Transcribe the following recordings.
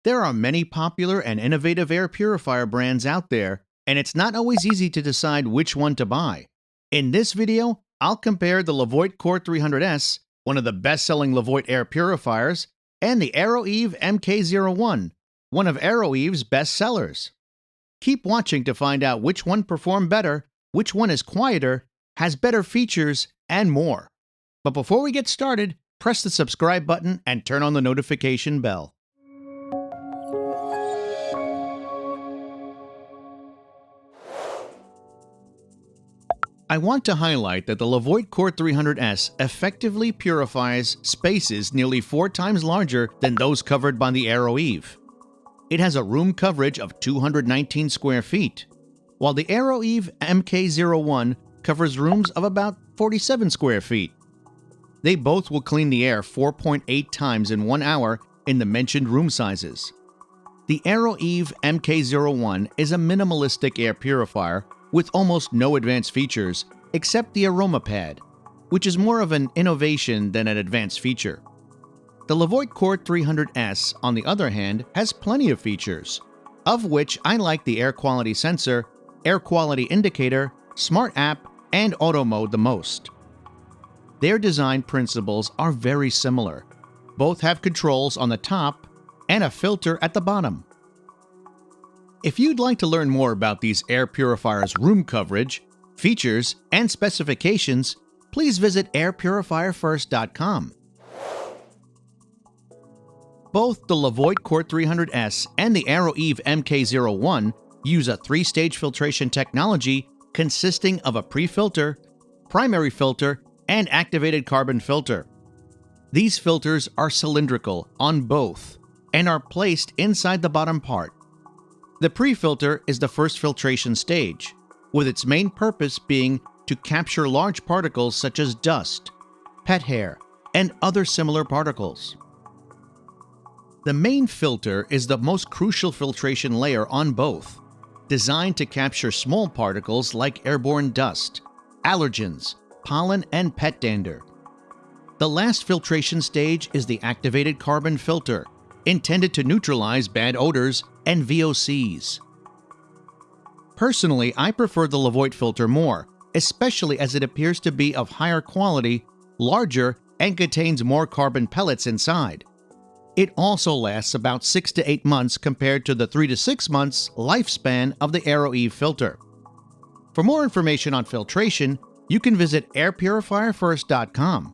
There are many popular and innovative air purifier brands out there, and it's not always easy to decide which one to buy. In this video, I'll compare the Levoit Core 300S, one of the best-selling Levoit air purifiers, and the Aroeve MK01, one of Aroeve's best sellers. Keep watching to find out which one performed better, which one is quieter, has better features, and more. But before we get started, press the subscribe button and turn on the notification bell. I want to highlight that the Levoit Core 300S effectively purifies spaces nearly 4 times larger than those covered by the Aroeve. It has a room coverage of 219 square feet, while the Aroeve MK01 covers rooms of about 47 square feet. They both will clean the air 4.8 times in 1 hour in the mentioned room sizes. The Aroeve MK01 is a minimalistic air purifier with almost no advanced features except the aroma pad, which is more of an innovation than an advanced feature. The Levoit Core 300S, on the other hand, has plenty of features, of which I like the air quality sensor, air quality indicator, smart app, and auto mode the most. Their design principles are very similar. Both have controls on the top and a filter at the bottom. If you'd like to learn more about these air purifiers' room coverage, features, and specifications, please visit airpurifierfirst.com. Both the Levoit Core 300S and the Aroeve MK01 use a 3-stage filtration technology consisting of a pre-filter, primary filter, and activated carbon filter. These filters are cylindrical on both and are placed inside the bottom part. The pre-filter is the first filtration stage, with its main purpose being to capture large particles such as dust, pet hair, and other similar particles. The main filter is the most crucial filtration layer on both, designed to capture small particles like airborne dust, allergens, pollen, and pet dander. The last filtration stage is the activated carbon filter, intended to neutralize bad odors and VOCs. Personally, I prefer the Levoit filter more, especially as it appears to be of higher quality, larger, and contains more carbon pellets inside. It also lasts about 6 to 8 months compared to the 3 to 6 months lifespan of the Aroeve filter. For more information on filtration, you can visit airpurifierfirst.com.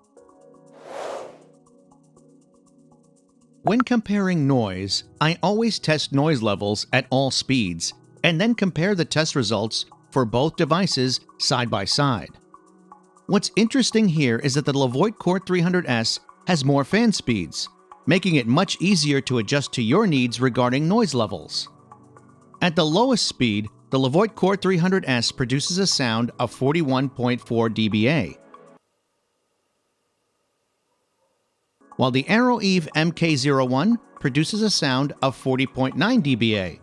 When comparing noise, I always test noise levels at all speeds and then compare the test results for both devices side by side. What's interesting here is that the Levoit Core 300S has more fan speeds, making it much easier to adjust to your needs regarding noise levels. At the lowest speed, the Levoit Core 300S produces a sound of 41.4 dBA, while the Aroeve MK01 produces a sound of 40.9 dBA.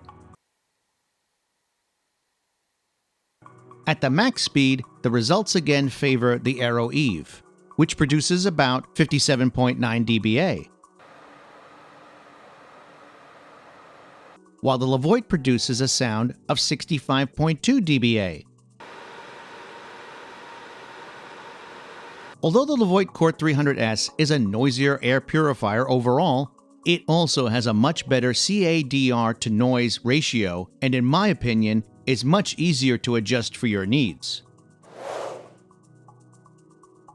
At the max speed, the results again favor the Aroeve, which produces about 57.9 dBA, while the Levoit produces a sound of 65.2 dBA. Although the Levoit Core 300S is a noisier air purifier overall, it also has a much better CADR to noise ratio and, in my opinion, is much easier to adjust for your needs.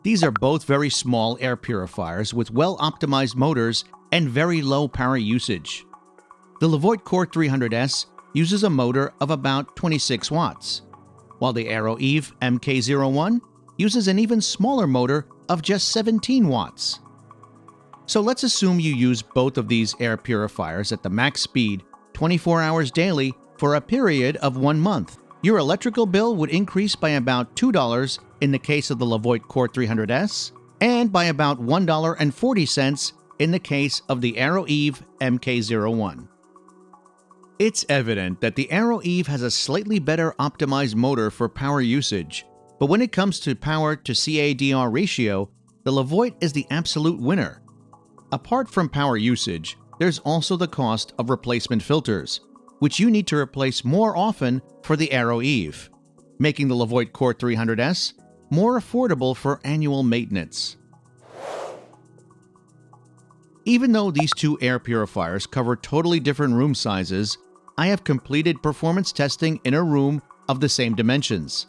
These are both very small air purifiers with well-optimized motors and very low power usage. The Levoit Core 300S uses a motor of about 26 watts, while the Aroeve MK01 uses an even smaller motor of just 17 watts. So let's assume you use both of these air purifiers at the max speed 24 hours daily for a period of 1 month. Your electrical bill would increase by about $2 in the case of the Levoit Core 300S and by about $1.40 in the case of the Aroeve MK01. It's evident that the Aroeve has a slightly better optimized motor for power usage, but when it comes to power to CADR ratio, the Levoit is the absolute winner. Apart from power usage, there's also the cost of replacement filters, which you need to replace more often for the Aroeve, making the Levoit Core 300S more affordable for annual maintenance. Even though these two air purifiers cover totally different room sizes, I have completed performance testing in a room of the same dimensions.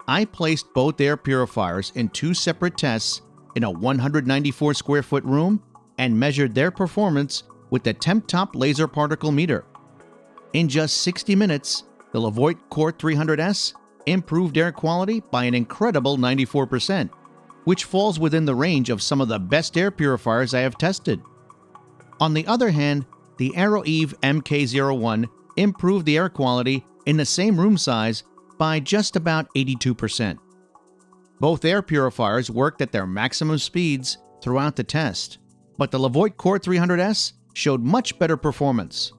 I placed both air purifiers in two separate tests in a 194 square foot room and measured their performance with the temp top laser particle meter. In just 60 minutes, the Levoit Core 300S improved air quality by an incredible 94%, which falls within the range of some of the best air purifiers I have tested. On the other hand, the Aroeve MK01 improved the air quality in the same room size by just about 82%. Both air purifiers worked at their maximum speeds throughout the test, but the Levoit Core 300S showed much better performance.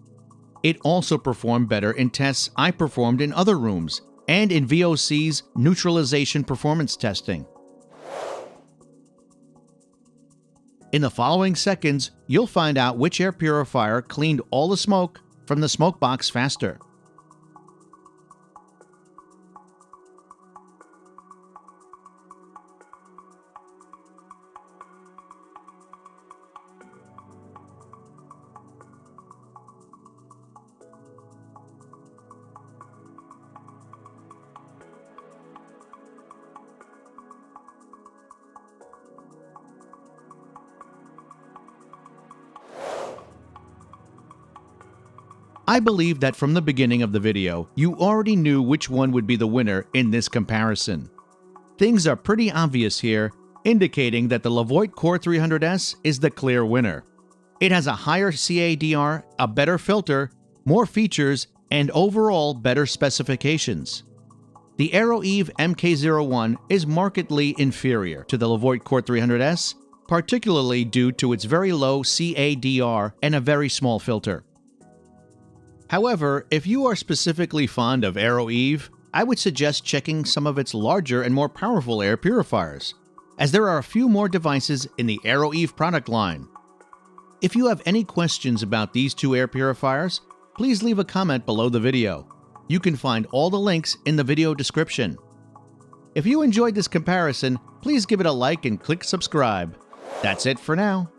It also performed better in tests I performed in other rooms and in VOC's neutralization performance testing. In the following seconds, you'll find out which air purifier cleaned all the smoke from the smoke box faster. I believe that from the beginning of the video, you already knew which one would be the winner in this comparison. Things are pretty obvious here, indicating that the Levoit Core 300S is the clear winner. It has a higher CADR, a better filter, more features, and overall better specifications. The Aroeve MK01 is markedly inferior to the Levoit Core 300S, particularly due to its very low CADR and a very small filter. However, if you are specifically fond of Aroeve, I would suggest checking some of its larger and more powerful air purifiers, as there are a few more devices in the Aroeve product line. If you have any questions about these two air purifiers, please leave a comment below the video. You can find all the links in the video description. If you enjoyed this comparison, please give it a like and click subscribe. That's it for now.